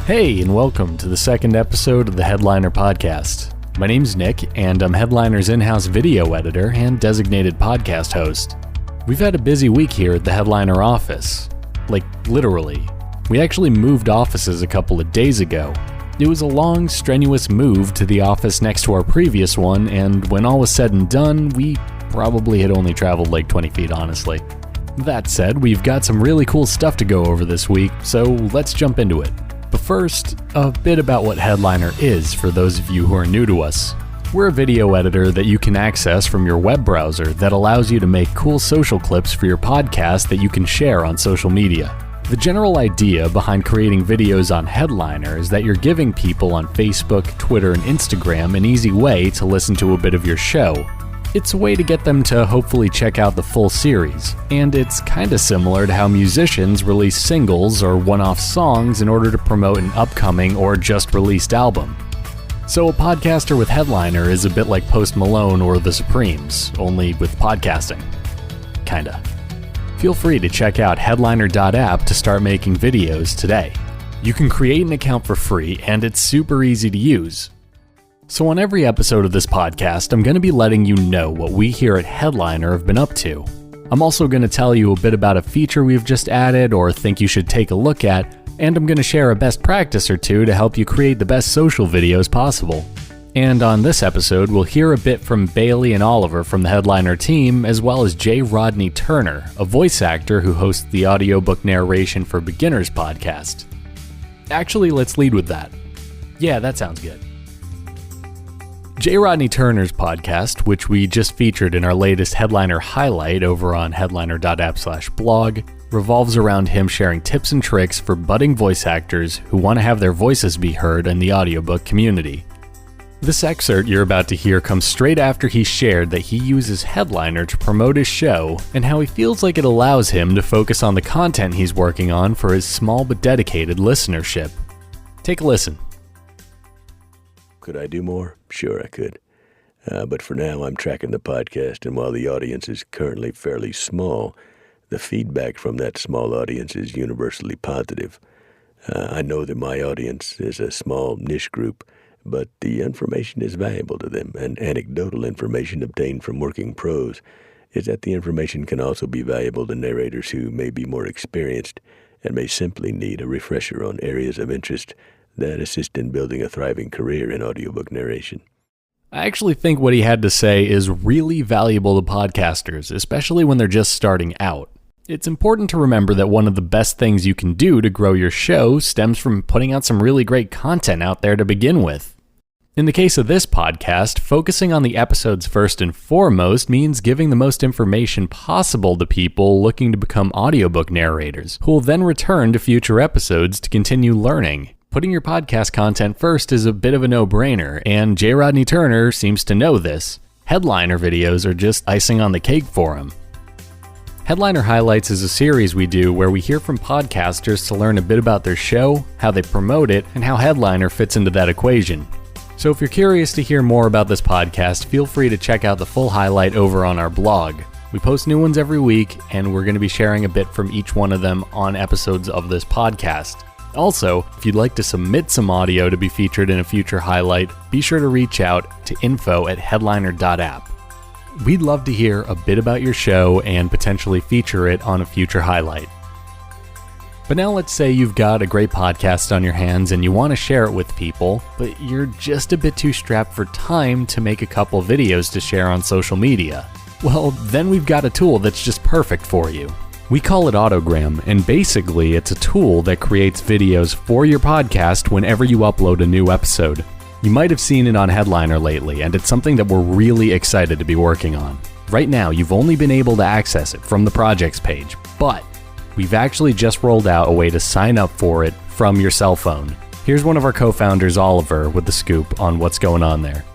Hey, and welcome to the second episode of the Headliner Podcast. My name's Nick, and I'm Headliner's in-house video editor and designated podcast host. We've had a busy week here at the Headliner office. Like, literally. We actually moved offices a couple of days ago. It was a long, strenuous move to the office next to our previous one, and when all was said and done, we probably had only traveled like 20 feet, honestly. That said, we've got some really cool stuff to go over this week, so let's jump into it. But first, a bit about what Headliner is for those of you who are new to us. We're a video editor that you can access from your web browser that allows you to make cool social clips for your podcast that you can share on social media. The general idea behind creating videos on Headliner is that you're giving people on Facebook, Twitter, and Instagram an easy way to listen to a bit of your show. It's a way to get them to hopefully check out the full series, and it's kinda similar to how musicians release singles or one-off songs in order to promote an upcoming or just released album. So a podcaster with Headliner is a bit like Post Malone or The Supremes, only with podcasting. Kinda. Feel free to check out headliner.app to start making videos today. You can create an account for free, and it's super easy to use. So on every episode of this podcast, I'm going to be letting you know what we here at Headliner have been up to. I'm also going to tell you a bit about a feature we've just added or think you should take a look at, and I'm going to share a best practice or two to help you create the best social videos possible. And on this episode, we'll hear a bit from Bailey and Oliver from the Headliner team, as well as J. Rodney Turner, a voice actor who hosts the audiobook narration for beginners podcast. Actually, let's lead with that. Yeah, that sounds good. J. Rodney Turner's podcast, which we just featured in our latest Headliner highlight over on headliner.app/blog, revolves around him sharing tips and tricks for budding voice actors who want to have their voices be heard in the audiobook community. This excerpt you're about to hear comes straight after he shared that he uses Headliner to promote his show and how he feels like it allows him to focus on the content he's working on for his small but dedicated listenership. Take a listen. Could I do more? Sure I could. But for now, I'm tracking the podcast, and while the audience is currently fairly small, the feedback from that small audience is universally positive. I know that my audience is a small niche group, but the information is valuable to them, and anecdotal information obtained from working pros is that the information can also be valuable to narrators who may be more experienced and may simply need a refresher on areas of interest that assist in building a thriving career in audiobook narration. I actually think what he had to say is really valuable to podcasters, especially when they're just starting out. It's important to remember that one of the best things you can do to grow your show stems from putting out some really great content out there to begin with. In the case of this podcast, focusing on the episodes first and foremost means giving the most information possible to people looking to become audiobook narrators, who will then return to future episodes to continue learning. Putting your podcast content first is a bit of a no-brainer, and J. Rodney Turner seems to know this. Headliner videos are just icing on the cake for him. Headliner Highlights is a series we do where we hear from podcasters to learn a bit about their show, how they promote it, and how Headliner fits into that equation. So if you're curious to hear more about this podcast, feel free to check out the full highlight over on our blog. We post new ones every week, and we're going to be sharing a bit from each one of them on episodes of this podcast. Also, if you'd like to submit some audio to be featured in a future highlight, be sure to reach out to info@headliner.app. We'd love to hear a bit about your show and potentially feature it on a future highlight. But now let's say you've got a great podcast on your hands and you want to share it with people, but you're just a bit too strapped for time to make a couple videos to share on social media. Well, then we've got a tool that's just perfect for you. We call it Autogram, and basically it's a tool that creates videos for your podcast whenever you upload a new episode. You might have seen it on Headliner lately, and it's something that we're really excited to be working on. Right now, you've only been able to access it from the projects page, but we've actually just rolled out a way to sign up for it from your cell phone. Here's one of our co-founders, Oliver, with the scoop on what's going on there.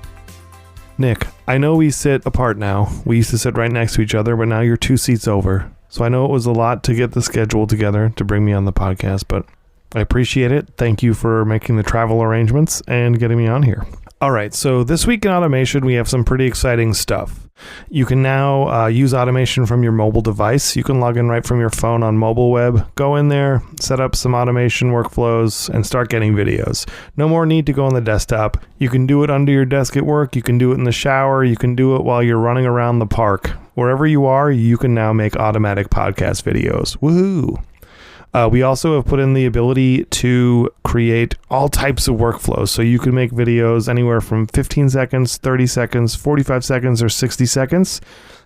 Nick, I know we sit apart now. We used to sit right next to each other, but now you're 2 seats over. So I know it was a lot to get the schedule together to bring me on the podcast, but I appreciate it. Thank you for making the travel arrangements and getting me on here. All right, so this week in automation, we have some pretty exciting stuff. You can now use automation from your mobile device. You can log in right from your phone on mobile web, go in there, set up some automation workflows, and start getting videos. No more need to go on the desktop. You can do it under your desk at work. You can do it in the shower. You can do it while you're running around the park. Wherever you are, you can now make automatic podcast videos. Woohoo! We also have put in the ability to create all types of workflows. So you can make videos anywhere from 15 seconds, 30 seconds, 45 seconds, or 60 seconds,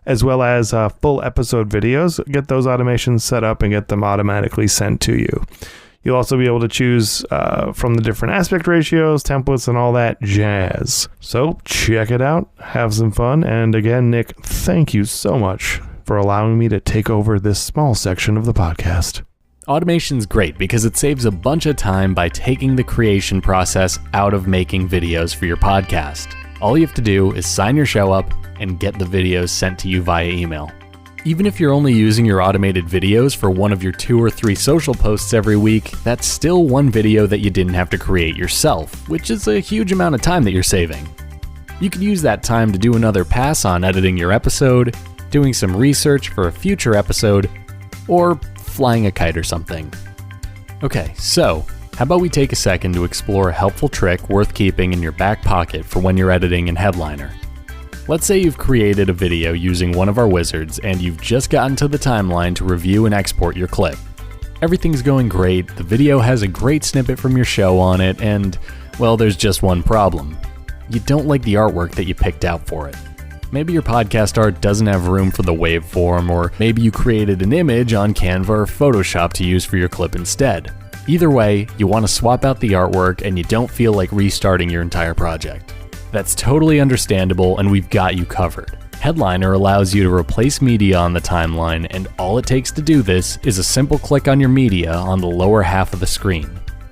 as well as full episode videos. Get those automations set up and get them automatically sent to you. You'll also be able to choose from the different aspect ratios, templates, and all that jazz. So check it out. Have some fun. And again, Nick, thank you so much for allowing me to take over this small section of the podcast. Automation's great because it saves a bunch of time by taking the creation process out of making videos for your podcast. All you have to do is sign your show up and get the videos sent to you via email. Even if you're only using your automated videos for one of your 2 or 3 social posts every week, that's still one video that you didn't have to create yourself, which is a huge amount of time that you're saving. You could use that time to do another pass on editing your episode, doing some research for a future episode, or flying a kite or something. Okay, so how about we take a second to explore a helpful trick worth keeping in your back pocket for when you're editing in Headliner. Let's say you've created a video using one of our wizards and you've just gotten to the timeline to review and export your clip. Everything's going great, the video has a great snippet from your show on it, and, well, there's just one problem. You don't like the artwork that you picked out for it. Maybe your podcast art doesn't have room for the waveform, or maybe you created an image on Canva or Photoshop to use for your clip instead. Either way, you want to swap out the artwork and you don't feel like restarting your entire project. That's totally understandable, and we've got you covered. Headliner allows you to replace media on the timeline, and all it takes to do this is a simple click on your media on the lower half of the screen.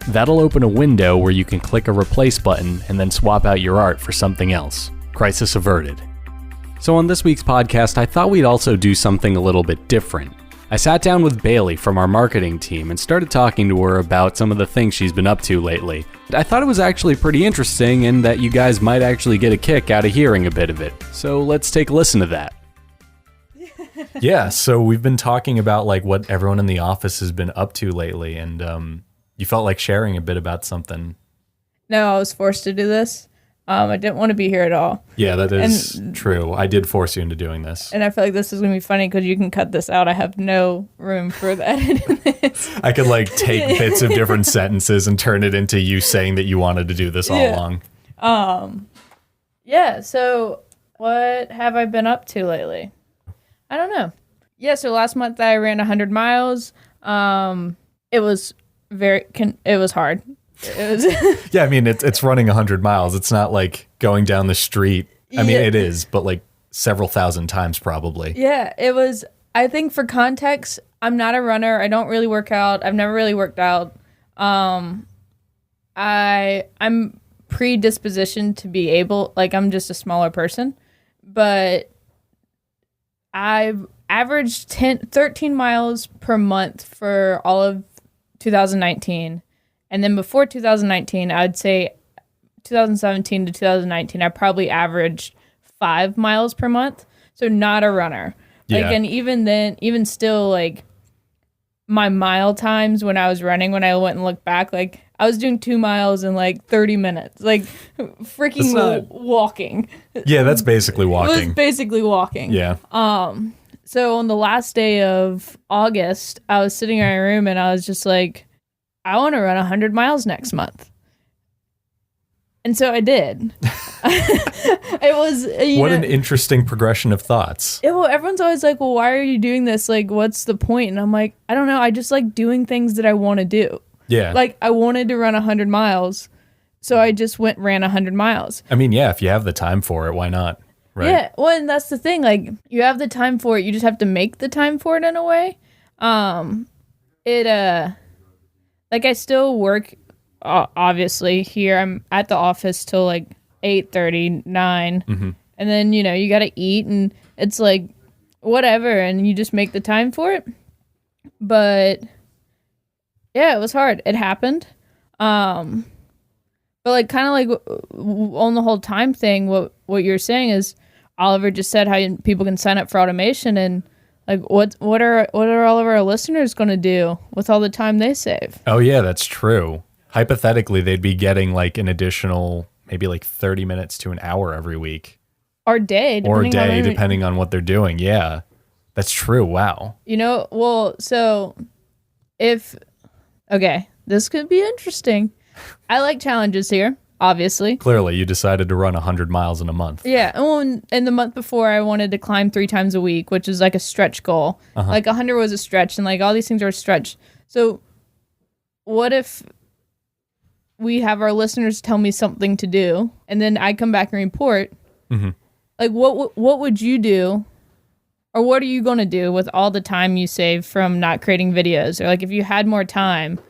That'll open a window where you can click a replace button and then swap out your art for something else. Crisis averted. So on this week's podcast, I thought we'd also do something a little bit different. I sat down with Bailey from our marketing team and started talking to her about some of the things she's been up to lately. I thought it was actually pretty interesting and that you guys might actually get a kick out of hearing a bit of it. So let's take a listen to that. Yeah, so we've been talking about like what everyone in the office has been up to lately, and you felt like sharing a bit about something. No, I was forced to do this. I didn't want to be here at all. Yeah, that is true. I did force you into doing this. And I feel like this is going to be funny because you can cut this out. I have no room for the edit in this. I could like take bits of different sentences and turn it into you saying that you wanted to do this all along. Yeah, so what have I been up to lately? I don't know. Yeah, so last month I ran 100 miles. It was hard. Yeah, I mean, it's running 100 miles. It's not like going down the street. I mean, it is, but like several thousand times probably. Yeah, it was. I think for context, I'm not a runner. I don't really work out. I've never really worked out. I'm predispositioned to be able, like I'm just a smaller person, but I've averaged 13 miles per month for all of 2019. And then before 2019, I'd say 2017 to 2019, I probably averaged 5 miles per month. So not a runner. Like, and even then, even still, like my mile times when I was running, when I went and looked back, like I was doing 2 miles in like 30 minutes, like freaking walking. Yeah, that's basically walking. It was basically walking. Yeah. So on the last day of August, I was sitting in my room and I was just like, I want to run 100 miles next month. And so I did. It was, what an interesting progression of thoughts. Well, everyone's always like, well, why are you doing this? Like, what's the point? And I'm like, I don't know. I just like doing things that I want to do. Yeah. Like, I wanted to run 100 miles. So I just ran 100 miles. I mean, yeah, if you have the time for it, why not? Right. Yeah. Well, and that's the thing. Like, you have the time for it. You just have to make the time for it in a way. Like, I still work, obviously, here. I'm at the office till, like, 8:30, 9. Mm-hmm. And then, you got to eat, and it's, like, whatever, and you just make the time for it. But, yeah, it was hard. It happened. But But like kind of like on the whole time thing, what you're saying is Oliver just said how people can sign up for automation, and like what are all of our listeners going to do with all the time they save? Oh yeah, that's true. Hypothetically, they'd be getting like an additional maybe like 30 minutes to an hour every week. Or day, depending on what they're doing. Yeah, that's true. Wow. Well, so okay, this could be interesting. I like challenges here, obviously. Clearly, you decided to run 100 miles in a month. Yeah, and the month before, I wanted to climb 3 times a week, which is like a stretch goal. Like 100 was a stretch, and like all these things are a stretch. So what if we have our listeners tell me something to do, and then I come back and report? Mm-hmm. Like, what would you do, or what are you going to do with all the time you save from not creating videos? Or like, if you had more time,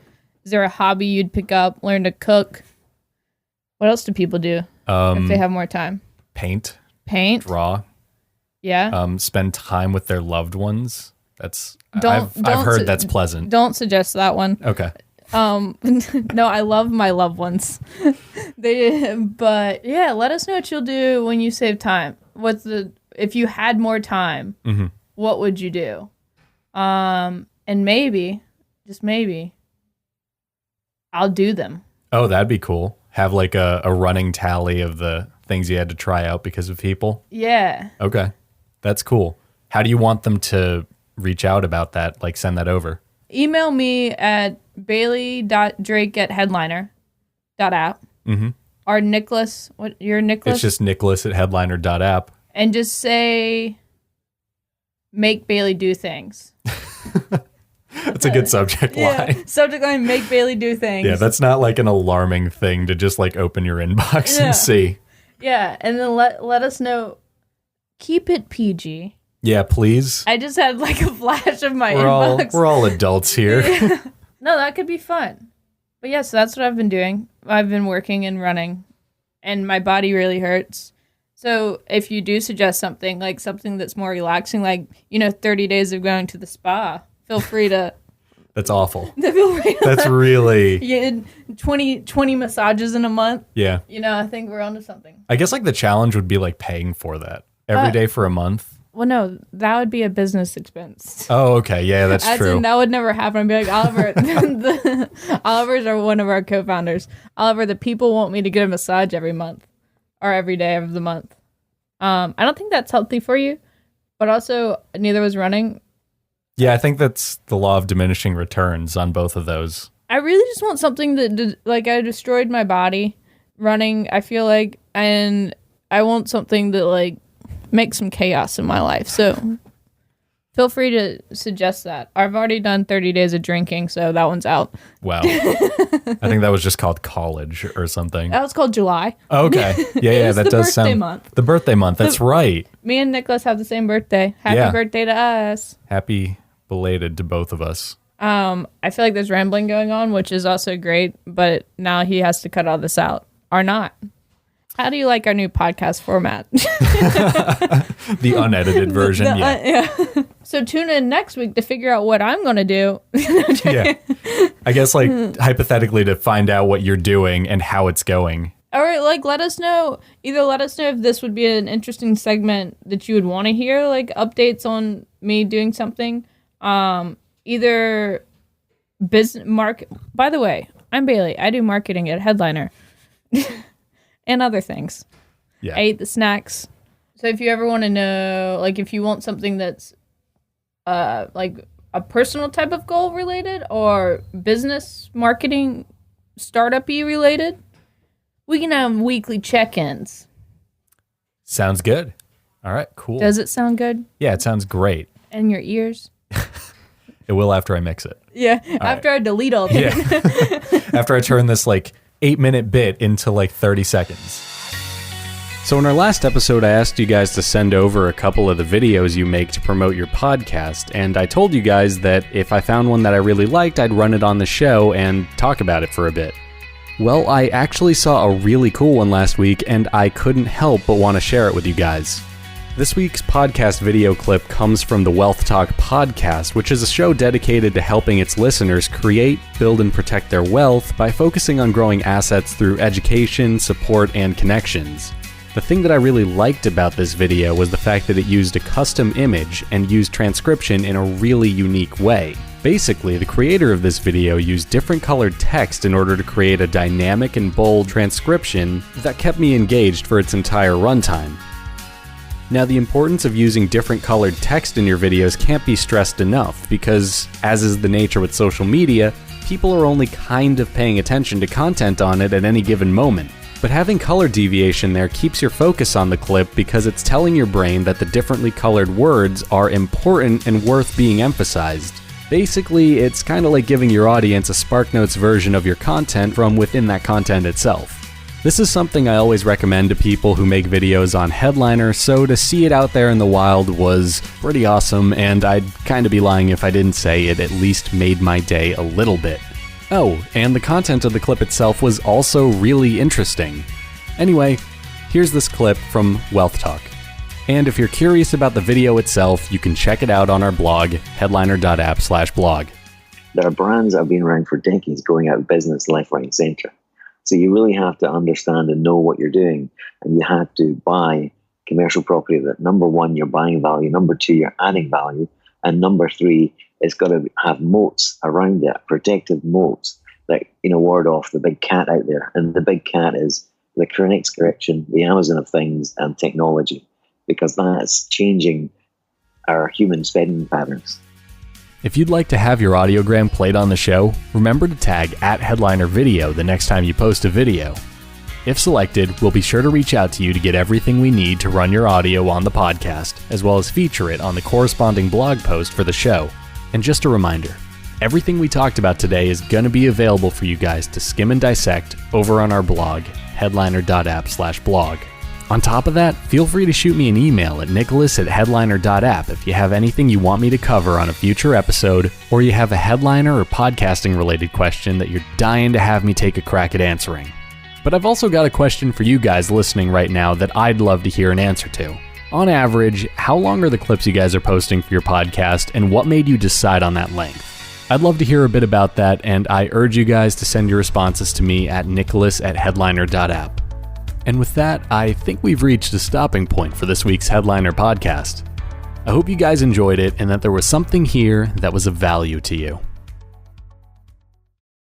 is there a hobby you'd pick up, learn to cook? What else do people do if they have more time? Paint, draw. Yeah. Spend time with their loved ones. I've heard that's pleasant. Don't suggest that one. Okay. No, I love my loved ones. But yeah, let us know what you'll do when you save time. If you had more time, what would you do? And maybe, just maybe, I'll do them. Oh, that'd be cool. Have like a running tally of the things you had to try out because of people. Yeah. Okay. That's cool. How do you want them to reach out about that? Like send that over? Email me at bailey.drake@headliner.app. Mm-hmm. Or Nicholas. You're Nicholas? It's just nicholas@headliner.app. And just say, make Bailey do things. That's a good subject line. Subject line, make Bailey do things. Yeah, that's not like an alarming thing to just like open your inbox and see. Yeah, and then let us know. Keep it PG. Yeah, please. I just had like a flash of my inbox. We're all adults here. Yeah. No, that could be fun. But yeah, so that's what I've been doing. I've been working and running, and my body really hurts. So if you do suggest something, like something that's more relaxing, like, 30 days of going to the spa, feel free to... That's awful. That's That's really... Yeah, 20 massages in a month. Yeah. I think we're onto something. I guess like the challenge would be like paying for that every day for a month. Well, no, that would be a business expense. Oh, okay. Yeah, that's true. That would never happen. I'd be like, Oliver, Oliver's are one of our co-founders. Oliver, the people want me to get a massage every month or every day of the month. I don't think that's healthy for you, but also neither was running. Yeah, I think that's the law of diminishing returns on both of those. I really just want something that, like, I destroyed my body running, I feel like, and I want something that, like, makes some chaos in my life. So feel free to suggest that. I've already done 30 days of drinking, so that one's out. Wow. I think that was just called college or something. That was called July. Okay. Yeah, that does sound... month. The birthday month, that's right. Me and Nicholas have the same birthday. Happy birthday to us. Happy belated to both of us. I feel like there's rambling going on, which is also great, but now he has to cut all this out. Or not. How do you like our new podcast format? The unedited version, yeah. So tune in next week to figure out what I'm going to do. Yeah. I guess, like, hypothetically to find out what you're doing and how it's going. Or, like, let us know if this would be an interesting segment that you would want to hear, like, updates on me doing something. Either business by the way, I'm Bailey. I do marketing at Headliner. And other things. Yeah. I ate the snacks. So if you ever want to know, like, if you want something that's like a personal type of goal related or business marketing startup-y related, we can have weekly check-ins. Sounds good. All right, cool. Does it sound good? Yeah, it sounds great. In your ears? It will after I mix it. Yeah, after I delete all that. Yeah. After I turn this, like, 8-minute bit into like 30 seconds. So in our last episode, I asked you guys to send over a couple of the videos you make to promote your podcast, and I told you guys that if I found one that I really liked, I'd run it on the show and talk about it for a bit. Well, I actually saw a really cool one last week, and I couldn't help but want to share it with you guys. This week's podcast video clip comes from the Wealth Talk podcast, which is a show dedicated to helping its listeners create, build, and protect their wealth by focusing on growing assets through education, support, and connections. The thing that I really liked about this video was the fact that it used a custom image and used transcription in a really unique way. Basically, the creator of this video used different colored text in order to create a dynamic and bold transcription that kept me engaged for its entire runtime. Now, the importance of using different colored text in your videos can't be stressed enough because, as is the nature with social media, people are only kind of paying attention to content on it at any given moment. But having color deviation there keeps your focus on the clip because it's telling your brain that the differently colored words are important and worth being emphasized. Basically, it's kind of like giving your audience a SparkNotes version of your content from within that content itself. This is something I always recommend to people who make videos on Headliner, so to see it out there in the wild was pretty awesome, and I'd kind of be lying if I didn't say it at least made my day a little bit. Oh, and the content of the clip itself was also really interesting. Anyway, here's this clip from Wealth Talk. And if you're curious about the video itself, you can check it out on our blog, headliner.app/blog. There are brands that have been around for decades going out of business left, right, and center. So you really have to understand and know what you're doing. And you have to buy commercial property that, number one, you're buying value. Number two, you're adding value. And number three, it's got to have moats around it, protective moats that, ward off the big cat out there. And the big cat is the next correction, the Amazon of things, and technology, because that's changing our human spending patterns. If you'd like to have your audiogram played on the show, remember to tag @HeadlinerVideo the next time you post a video. If selected, we'll be sure to reach out to you to get everything we need to run your audio on the podcast, as well as feature it on the corresponding blog post for the show. And just a reminder, everything we talked about today is going to be available for you guys to skim and dissect over on our blog, headliner.app/blog. On top of that, feel free to shoot me an email at nicholas@headliner.app if you have anything you want me to cover on a future episode, or you have a headliner or podcasting related question that you're dying to have me take a crack at answering. But I've also got a question for you guys listening right now that I'd love to hear an answer to. On average, how long are the clips you guys are posting for your podcast, and what made you decide on that length? I'd love to hear a bit about that, and I urge you guys to send your responses to me at nicholas@headliner.app. And with that, I think we've reached a stopping point for this week's Headliner podcast. I hope you guys enjoyed it and that there was something here that was of value to you.